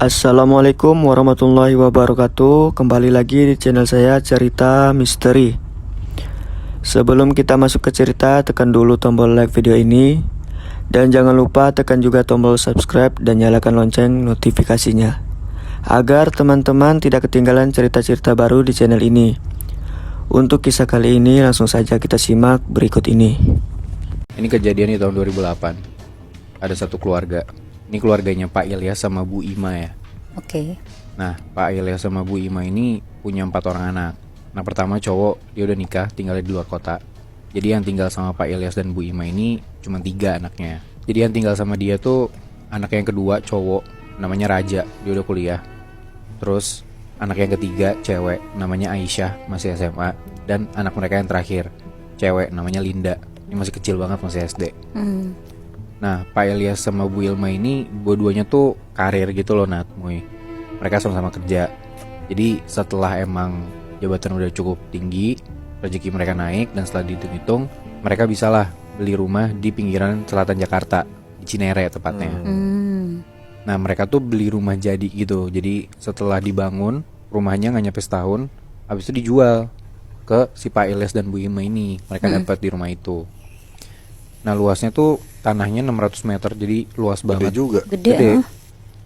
Assalamualaikum warahmatullahi wabarakatuh. Kembali lagi di channel saya Cerita Misteri. Sebelum kita masuk ke cerita, tekan dulu tombol like video ini. Dan jangan lupa tekan juga tombol subscribe dan nyalakan lonceng notifikasinya, agar teman-teman tidak ketinggalan cerita-cerita baru di channel ini. Untuk kisah kali ini langsung saja kita simak berikut ini. Ini kejadian di tahun 2008. Ada satu keluarga. Ini keluarganya Pak Ilyas sama Bu Ima ya. Oke. Nah, Pak Ilyas sama Bu Ima ini punya 4 orang anak. Nah, pertama cowok, dia udah nikah, tinggalnya di luar kota. Jadi yang tinggal sama Pak Ilyas dan Bu Ima ini cuma 3 anaknya. Jadi yang tinggal sama dia tuh anak yang kedua cowok, namanya Raja, dia udah kuliah. Terus anak yang ketiga cewek, namanya Aisyah, masih SMA. Dan anak mereka yang terakhir, cewek, namanya Linda. Ini masih kecil banget, masih SD. Nah, Pak Ilyas sama Bu Ilma ini dua-duanya tuh karir gitu loh, Nat, Muy. Mereka sama-sama kerja. Jadi setelah emang jabatan udah cukup tinggi, rezeki mereka naik, dan setelah dihitung-hitung, mereka bisalah beli rumah di pinggiran selatan Jakarta, di Cinere tepatnya. Nah, mereka tuh beli rumah jadi gitu. Jadi setelah dibangun, rumahnya nggak nyampe setahun, habis itu dijual ke si Pak Ilyas dan Bu Ilma ini. Mereka dapat di rumah itu. Nah, luasnya tuh tanahnya 600 meter, jadi luas banget. Gede.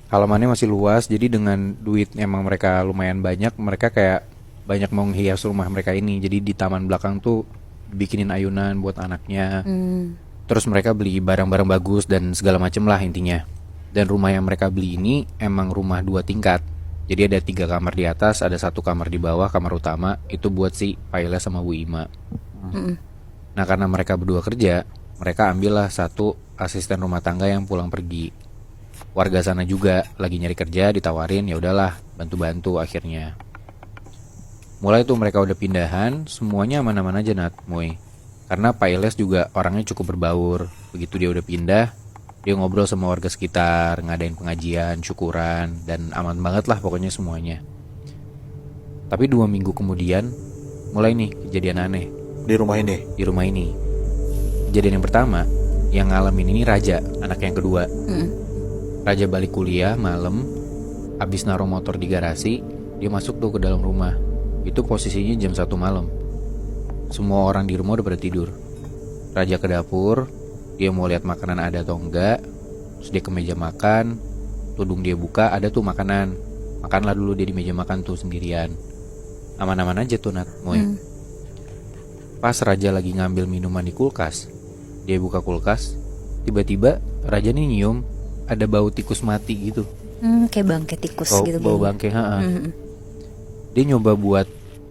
Halamannya masih luas, jadi dengan duit emang mereka lumayan banyak, mereka kayak banyak mau menghias rumah mereka ini. Jadi di taman belakang tuh bikinin ayunan buat anaknya. Terus mereka beli barang-barang bagus dan segala macem lah intinya. Dan rumah yang mereka beli ini emang rumah 2 tingkat. Jadi ada 3 kamar di atas, ada 1 kamar di bawah, kamar utama. Itu buat si Pak Ilyas sama Bu Ima. Nah, karena mereka berdua kerja, mereka ambillah 1 asisten rumah tangga yang pulang pergi. Warga sana juga lagi nyari kerja, ditawarin, ya udahlah, bantu-bantu akhirnya. Mulai tuh mereka udah pindahan, semuanya aman-aman aja, Nat, Muy. Karena Pak Ilyas juga orangnya cukup berbaur. Begitu dia udah pindah, dia ngobrol sama warga sekitar, ngadain pengajian, syukuran, dan aman banget lah pokoknya semuanya. Tapi 2 minggu kemudian, mulai nih kejadian aneh Di rumah ini. di rumah ini. Kejadian yang pertama, yang ngalamin ini Raja, anak yang kedua. Raja balik kuliah malam, abis naruh motor di garasi, dia masuk tuh ke dalam rumah. Itu posisinya jam 1 malam. Semua orang di rumah udah pada tidur. Raja ke dapur, dia mau lihat makanan ada atau enggak. Terus dia ke meja makan, tudung dia buka, ada tuh makanan. Makanlah dulu dia di meja makan tuh sendirian. Aman-aman aja tuh, Nat, Muy. Pas Raja lagi ngambil minuman di kulkas, dia buka kulkas, tiba-tiba Raja nih nyium ada bau tikus mati gitu. Kayak bangkai tikus gitu. Bau bangkai, Dia nyoba buat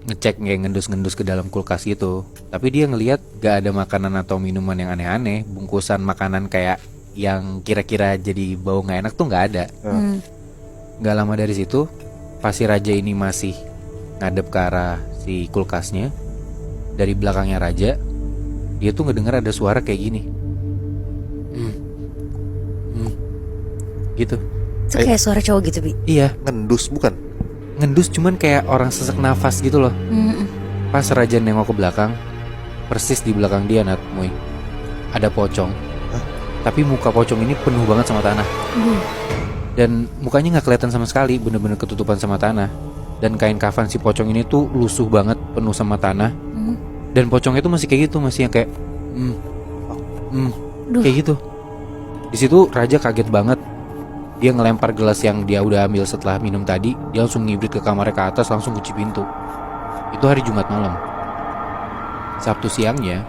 ngecek kayak ngendus-ngendus ke dalam kulkas gitu. Tapi dia ngelihat gak ada makanan atau minuman yang aneh-aneh. Bungkusan makanan kayak yang kira-kira jadi bau gak enak tuh gak ada. Gak lama dari situ, pas si Raja ini masih ngadep ke arah si kulkasnya, dari belakangnya Raja, dia tuh ngedengar ada suara kayak gini. Gitu. Itu kayak suara cowok gitu, Bi. Iya, Ngendus bukan? ngendus cuman kayak orang sesak nafas gitu loh. Pas Raja nengok ke belakang, persis di belakang dia, Nat, Muy, ada pocong. Tapi muka pocong ini penuh banget sama tanah. Dan mukanya gak kelihatan sama sekali, bener-bener ketutupan sama tanah. Dan kain kafan si pocong ini tuh lusuh banget, penuh sama tanah. Dan pocongnya tuh masih kayak gitu, masih yang kayak kayak gitu. Di situ Raja kaget banget. Dia ngelempar gelas yang dia udah ambil setelah minum tadi. Dia langsung ngibrit ke kamarnya ke atas, langsung kunci pintu. Itu hari Jumat malam. Sabtu siangnya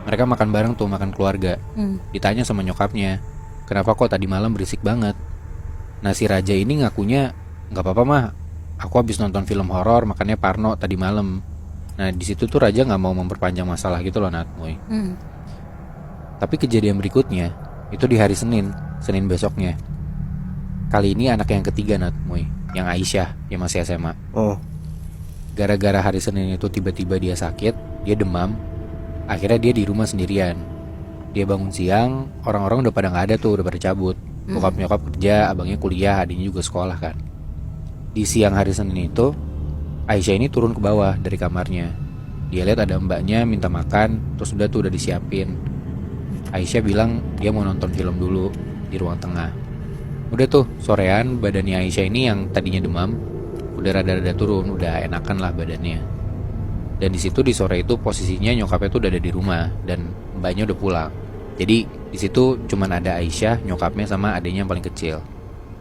mereka makan bareng tuh, makan keluarga. Ditanya sama nyokapnya, kenapa kok tadi malam berisik banget? Nah, si Raja ini ngakunya, gak apa-apa mah, aku habis nonton film horor, makannya parno tadi malam. Nah, di situ tuh Raja gak mau memperpanjang masalah gitu loh, Nat, Muy. Tapi kejadian berikutnya itu di hari Senin besoknya. Kali ini anak yang ketiga, Nat, Muy, yang Aisyah, yang masih SMA. Gara-gara hari Senin itu tiba-tiba dia sakit, dia demam. Akhirnya dia di rumah sendirian. Dia bangun siang, orang-orang udah pada gak ada tuh, udah pada cabut. Bokap nyokap kerja, abangnya kuliah, adiknya juga sekolah kan. Di siang hari Senin itu, Aisyah ini turun ke bawah dari kamarnya. Dia lihat ada mbaknya minta makan, terus udah tuh udah disiapin. Aisyah bilang dia mau nonton film dulu di ruang tengah. Udah tuh sorean badannya Aisyah ini yang tadinya demam udah rada-rada turun, udah enakan lah badannya. Dan di situ di sore itu posisinya nyokapnya tuh udah ada di rumah dan mbaknya udah pulang. Jadi di situ cuman ada Aisyah, nyokapnya sama adiknya yang paling kecil.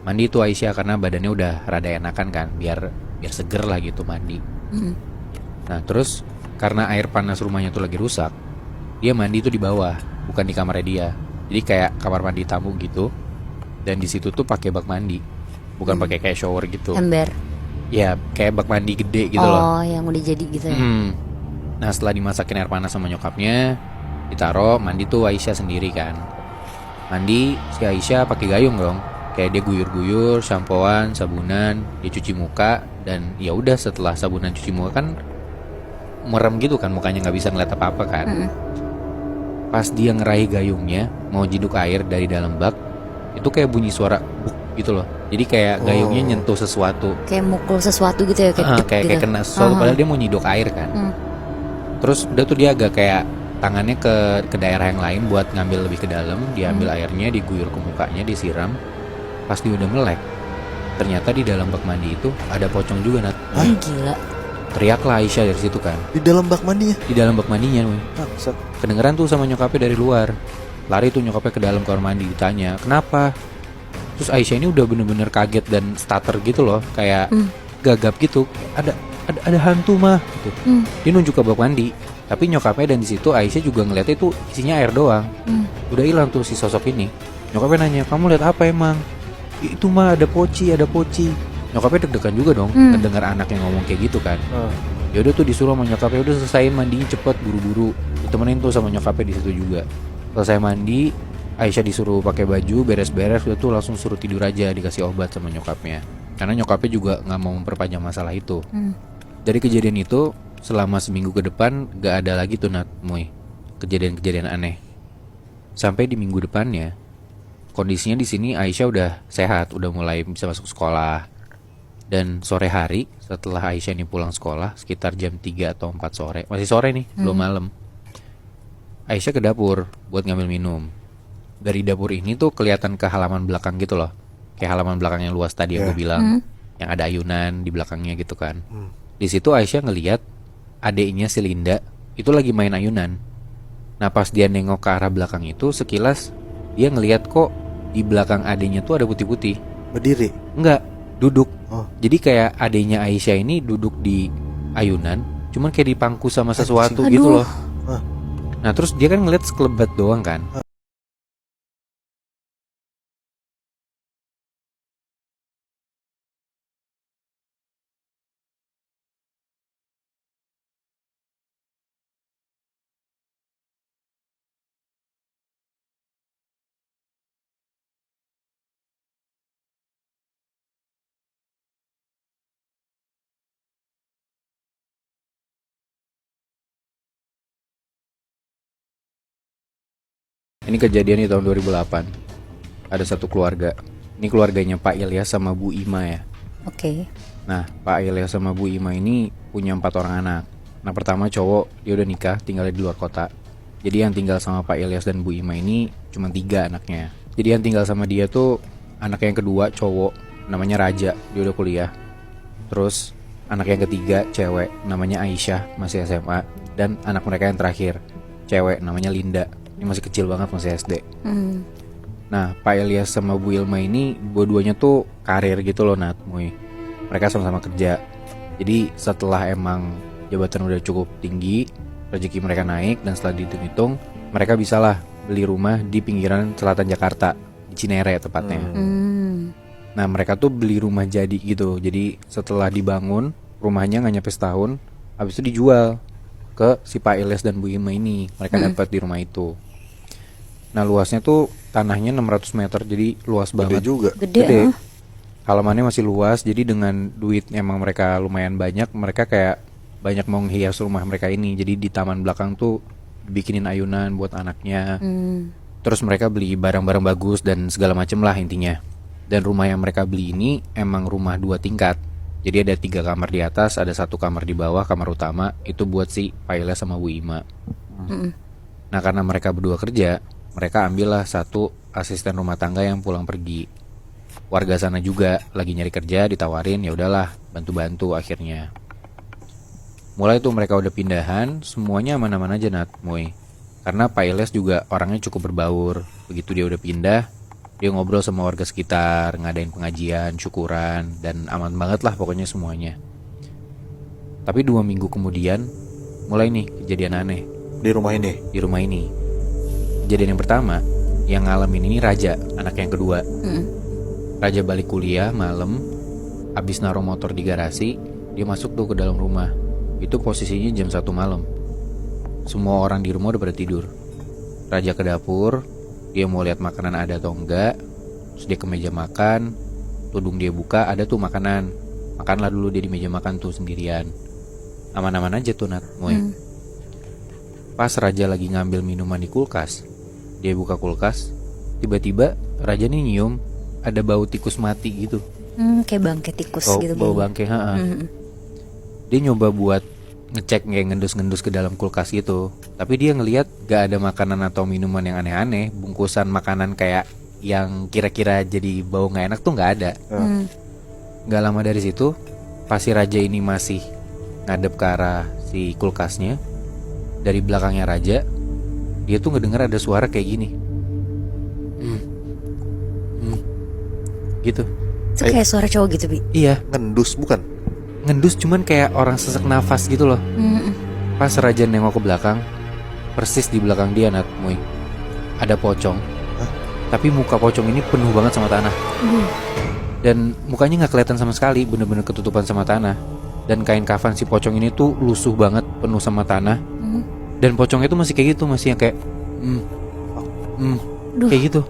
Mandi tuh Aisyah karena badannya udah rada enakan kan, biar seger lah gitu mandi. Nah terus karena air panas rumahnya tuh lagi rusak, dia mandi tuh di bawah, bukan di kamarnya dia. Jadi kayak kamar mandi tamu gitu. Dan di situ tuh pakai bak mandi, bukan pakai kayak shower gitu. Ember. Ya kayak bak mandi gede gitu loh. Oh, yang udah jadi gitu ya. Nah setelah dimasakin air panas sama nyokapnya, ditaro mandi tuh Aisyah sendiri kan. Mandi si Aisyah pakai gayung dong. Kayak dia guyur-guyur, sampoan, sabunan, dia cuci muka. Dan ya udah setelah sabunan cuci muka kan merem gitu kan, mukanya nggak bisa ngeliat apa-apa kan. Pas dia ngeraih gayungnya mau jiduk air dari dalam bak, itu kayak bunyi suara buk gitu loh. Jadi kayak gayungnya nyentuh sesuatu. Kayak mukul sesuatu gitu ya, kayak dek Kayak gitu. kena sesuatu, padahal dia mau nyiduk air kan. Terus udah tuh dia agak kayak tangannya ke daerah yang lain buat ngambil lebih ke dalam. Dia ambil airnya, diguyur ke mukanya, disiram. Pas dia udah melek, ternyata di dalam bak mandi itu ada pocong juga, Nat. Gila. Teriaklah Aisyah dari situ kan. Di dalam bak mandinya. Di dalam bak mandinya, woy. Bangsat. Kedengeran tuh sama nyokapnya dari luar. Lari tuh nyokapnya ke dalam kamar mandi, ditanya kenapa. Terus Aisyah ini udah bener-bener kaget dan stutter gitu loh, kayak gagap gitu. Ada hantu mah gitu. Dia nunjuk ke bak mandi, tapi nyokapnya dan di situ Aisyah juga ngeliatnya itu isinya air doang. Udah hilang tuh si sosok ini. Nyokapnya nanya, kamu lihat apa emang? Itu mah ada poci. Nyokapnya deg-degan juga dong, mendengar anak yang ngomong kayak gitu kan. Ya udah tuh disuruh sama nyokapnya, udah selesaiin mandinya cepet, buru-buru. Ditemenin tuh sama nyokapnya di situ juga. Selesai mandi, Aisyah disuruh pakai baju, beres-beres, udah tuh langsung suruh tidur aja, dikasih obat sama nyokapnya. Karena nyokapnya juga nggak mau memperpanjang masalah itu. Dari kejadian itu, selama seminggu ke depan gak ada lagi tuh kejadian-kejadian aneh. Sampai di minggu depannya, kondisinya di sini Aisyah udah sehat, udah mulai bisa masuk sekolah. Dan sore hari setelah Aisyah ini pulang sekolah, sekitar jam 3 atau 4 sore, masih sore nih, belum malam, Aisyah ke dapur buat ngambil minum. Dari dapur ini tuh kelihatan ke halaman belakang gitu loh, kayak halaman belakang yang luas tadi yang gue bilang, yang ada ayunan di belakangnya gitu kan. Di situ Aisyah ngelihat adiknya si Linda itu lagi main ayunan. Nah pas dia nengok ke arah belakang itu, sekilas dia ngelihat kok di belakang adiknya tuh ada putih-putih. Berdiri. Enggak, duduk. Oh. Jadi kayak adiknya Aisyah ini duduk di ayunan, cuman kayak dipangku sama sesuatu gitu loh. Nah terus dia kan ngeliat sekelebat doang kan. Ini kejadian di tahun 2008. Ada satu keluarga. Ini keluarganya Pak Ilyas sama Bu Ima ya. Oke. Nah Pak Ilyas sama Bu Ima ini punya 4 orang anak. Nah pertama cowok, dia udah nikah, tinggalnya di luar kota. Jadi yang tinggal sama Pak Ilyas dan Bu Ima ini cuma 3 anaknya. Jadi yang tinggal sama dia tuh anak yang kedua cowok, namanya Raja, dia udah kuliah. Terus anak yang ketiga cewek, namanya Aisyah, masih SMA. Dan anak mereka yang terakhir, cewek, namanya Linda. Ini masih kecil banget, masih SD. Nah Pak Ilyas sama Bu Ilma ini dua-duanya tuh karir gitu loh Nat, Muy. Mereka sama-sama kerja. Jadi setelah emang jabatan udah cukup tinggi, rezeki mereka naik, dan setelah dihitung-hitung, mereka bisalah beli rumah di pinggiran selatan Jakarta, di Cinere tepatnya. Nah mereka tuh beli rumah jadi gitu. Jadi setelah dibangun, rumahnya gak nyampe setahun, habis itu dijual ke si Pak Ilyas dan Bu Ima ini. Mereka dapat di rumah itu. Nah luasnya tuh tanahnya 600 meter, jadi luas banget. Gede juga. Gede. Halamannya masih luas, jadi dengan duit emang mereka lumayan banyak, mereka kayak banyak mau menghias rumah mereka ini. Jadi di taman belakang tuh bikinin ayunan buat anaknya. Terus mereka beli barang-barang bagus dan segala macem lah intinya. Dan rumah yang mereka beli ini emang rumah 2 tingkat. Jadi ada 3 kamar di atas, ada 1 kamar di bawah, kamar utama. Itu buat si Pak Ilyas sama Bu Ima. Nah karena mereka berdua kerja, mereka ambillah 1 asisten rumah tangga yang pulang pergi. warga sana juga lagi nyari kerja, ditawarin, ya udahlah bantu-bantu akhirnya. Mulai tuh mereka udah pindahan, semuanya aman-aman aja Nat, Moy. Karena Pak Ilyas juga orangnya cukup berbaur. Begitu dia udah pindah, dia ngobrol sama warga sekitar, ngadain pengajian, syukuran, dan aman banget lah pokoknya semuanya. Tapi 2 minggu kemudian, mulai nih kejadian aneh Di rumah ini. di rumah ini. Kejadian yang pertama, yang ngalamin ini Raja, anak yang kedua. Raja balik kuliah malam, abis naruh motor di garasi, dia masuk tuh ke dalam rumah. Itu posisinya jam 1 malam. Semua orang di rumah udah pada tidur. Raja ke dapur, dia mau lihat makanan ada atau enggak. Terus dia ke meja makan, tudung dia buka, ada tuh makanan. Makanlah dulu dia di meja makan tuh sendirian. Aman-aman aja tuh Nat, Moy. Pas Raja lagi ngambil minuman di kulkas, dia buka kulkas, tiba-tiba Raja nih nyium ada bau tikus mati gitu. Kayak bangkai tikus Bau, gitu bau kayaknya. bangke, Dia nyoba buat ngecek kayak ngendus-ngendus ke dalam kulkas gitu. Tapi dia ngelihat gak ada makanan atau minuman yang aneh-aneh. Bungkusan makanan kayak yang kira-kira jadi bau gak enak tuh gak ada. Gak lama dari situ, pas si Raja ini masih ngadep ke arah si kulkasnya, dari belakangnya Raja, dia tuh ngedenger ada suara kayak gini. Gitu. Itu kayak suara cowok gitu, Bi. Iya, Ngendus bukan? ngendus cuman kayak orang sesek nafas gitu loh. Pas Raja nengok ke belakang, persis di belakang dia Nat, Moy, ada pocong. Tapi muka pocong ini penuh banget sama tanah. Dan mukanya gak kelihatan sama sekali, bener-bener ketutupan sama tanah. Dan kain kafan si pocong ini tuh lusuh banget, penuh sama tanah. Dan pocongnya tuh masih kayak gitu, masih yang kayak kayak gitu.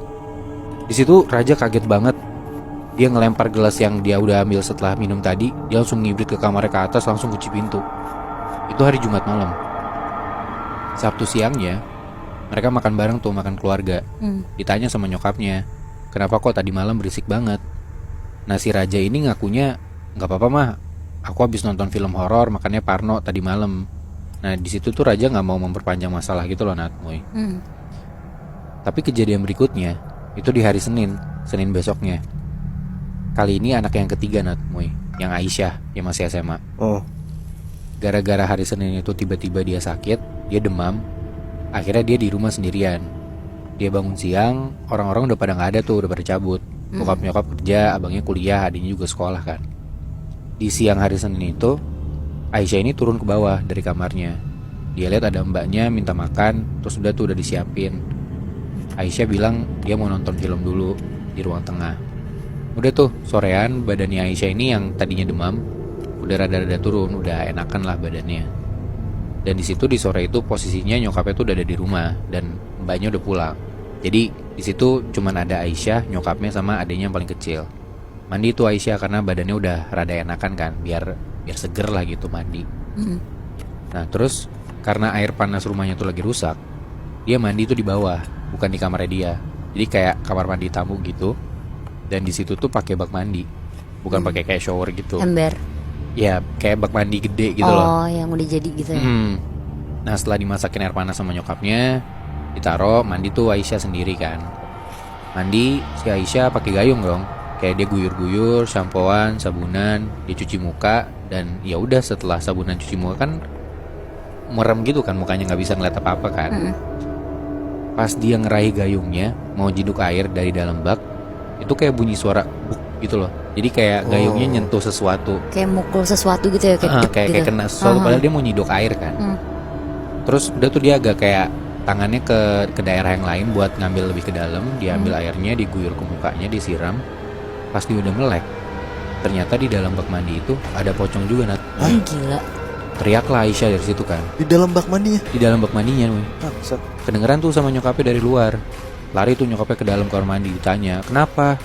Di situ Raja kaget banget. Dia ngelempar gelas yang dia udah ambil setelah minum tadi. Dia langsung ngibrit ke kamarnya ke atas, langsung kunci pintu. Itu hari Jumat malam. Sabtu siangnya mereka makan bareng tuh, makan keluarga. Ditanya sama nyokapnya, kenapa kok tadi malam berisik banget. Nah si Raja ini ngakunya, gak apa-apa mah, aku habis nonton film horor, makanya parno tadi malam. Nah di situ tuh Raja gak mau memperpanjang masalah gitu loh Nat, Moy. Tapi kejadian berikutnya itu di hari Senin besoknya. Kali ini anak yang ketiga Nat, Moy, yang Aisyah, yang masih SMA. Gara-gara hari Senin itu tiba-tiba dia sakit, dia demam. Akhirnya dia di rumah sendirian. Dia bangun siang, orang-orang udah pada gak ada tuh, udah pada cabut. Bokap nyokap kerja, abangnya kuliah, adiknya juga sekolah kan. Di siang hari Senin itu, Aisyah ini turun ke bawah dari kamarnya. Dia lihat ada mbaknya minta makan, terus udah tuh udah disiapin. Aisyah bilang dia mau nonton film dulu di ruang tengah. Udah tuh sorean, badannya Aisyah ini yang tadinya demam udah rada-rada turun, udah enakan lah badannya. Dan di situ di sore itu posisinya nyokapnya tuh udah ada di rumah dan mbaknya udah pulang. Jadi di situ cuman ada Aisyah, nyokapnya sama adiknya yang paling kecil. Mandi tuh Aisyah karena badannya udah rada enakan kan, biar seger lah gitu mandi. Nah terus karena air panas rumahnya tuh lagi rusak, dia mandi tuh di bawah, bukan di kamarnya dia. Jadi kayak kamar mandi tamu gitu. Dan di situ tuh pakai bak mandi, bukan pakai kayak shower gitu. Ember. Ya kayak bak mandi gede gitu loh. Oh, yang udah jadi gitu ya. Nah setelah dimasakin air panas sama nyokapnya, ditaruh mandi tuh Aisyah sendiri kan. Mandi si Aisyah pakai gayung dong. Kayak dia guyur-guyur, sampoan, sabunan, dia cuci muka. Dan ya udah setelah sabunan cuci muka kan merem gitu kan, mukanya nggak bisa ngeliat apa-apa kan. Pas dia ngeraih gayungnya mau jiduk air dari dalam bak, itu kayak bunyi suara buk gitu loh. Jadi kayak gayungnya nyentuh sesuatu. Kayak mukul sesuatu gitu ya, kayak Kayak gitu. kena sesuatu, padahal dia mau nyiduk air kan. Terus udah tuh dia agak kayak tangannya ke daerah yang lain buat ngambil lebih ke dalam. Dia ambil airnya, diguyur ke mukanya, disiram. Pas dia udah melek, ternyata di dalam bak mandi itu ada pocong juga Nat. Gila. Teriaklah Aisyah dari situ kan. Di dalam bak mandinya. Di dalam bak mandinya woy. Bangsat. Kedengeran tuh sama nyokapnya dari luar. Lari tuh nyokapnya ke dalam kamar mandi, ditanya kenapa.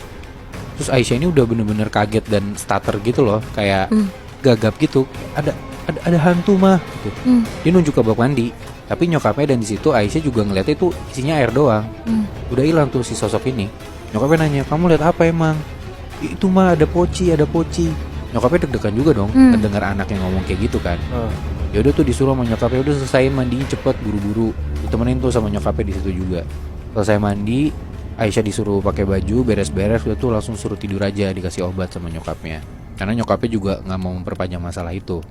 Terus Aisyah ini udah bener-bener kaget dan stutter gitu loh, kayak gagap gitu. Ada hantu mah gitu. Dia nunjuk ke bak mandi, tapi nyokapnya dan di situ Aisyah juga ngeliatnya itu isinya air doang. Udah hilang tuh si sosok ini. Nyokapnya nanya, kamu lihat apa emang? Itu mah ada poci. Nyokapnya deg-degan juga dong, mendengar anaknya ngomong kayak gitu kan. Ya udah tuh disuruh sama nyokapnya, udah selesai mandinya cepet, buru-buru. Ditemenin tuh sama nyokapnya di situ juga. Selesai mandi, Aisyah disuruh pakai baju, beres-beres, udah tuh langsung suruh tidur aja, dikasih obat sama nyokapnya. Karena nyokapnya juga nggak mau memperpanjang masalah itu.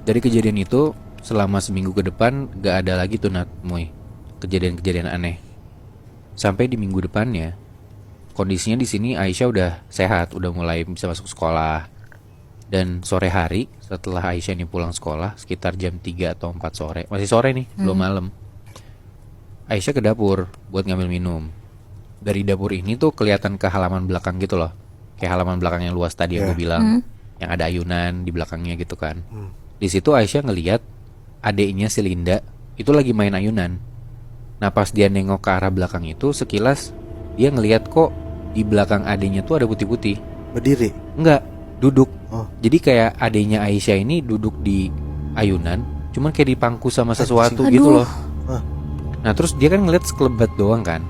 Dari kejadian itu, selama seminggu ke depan gak ada lagi tuh kejadian-kejadian aneh. Sampai di minggu depannya, kondisinya di sini Aisyah udah sehat, udah mulai bisa masuk sekolah. Dan sore hari setelah Aisyah ini pulang sekolah, sekitar jam 3 atau 4 sore, masih sore nih, belum malam. Aisyah ke dapur buat ngambil minum. Dari dapur ini tuh kelihatan ke halaman belakang gitu loh. Kayak halaman belakang yang luas tadi yang gue bilang, yang ada ayunan di belakangnya gitu kan. Di situ Aisyah ngelihat adiknya si Linda itu lagi main ayunan. Nah pas dia nengok ke arah belakang itu, sekilas dia ngelihat kok di belakang adiknya tuh ada putih-putih. Berdiri? Enggak, duduk. Oh. Jadi kayak adiknya Aisyah ini duduk di ayunan, cuman kayak dipangku sama sesuatu gitu loh. Nah terus dia kan ngeliat sekelebat doang kan.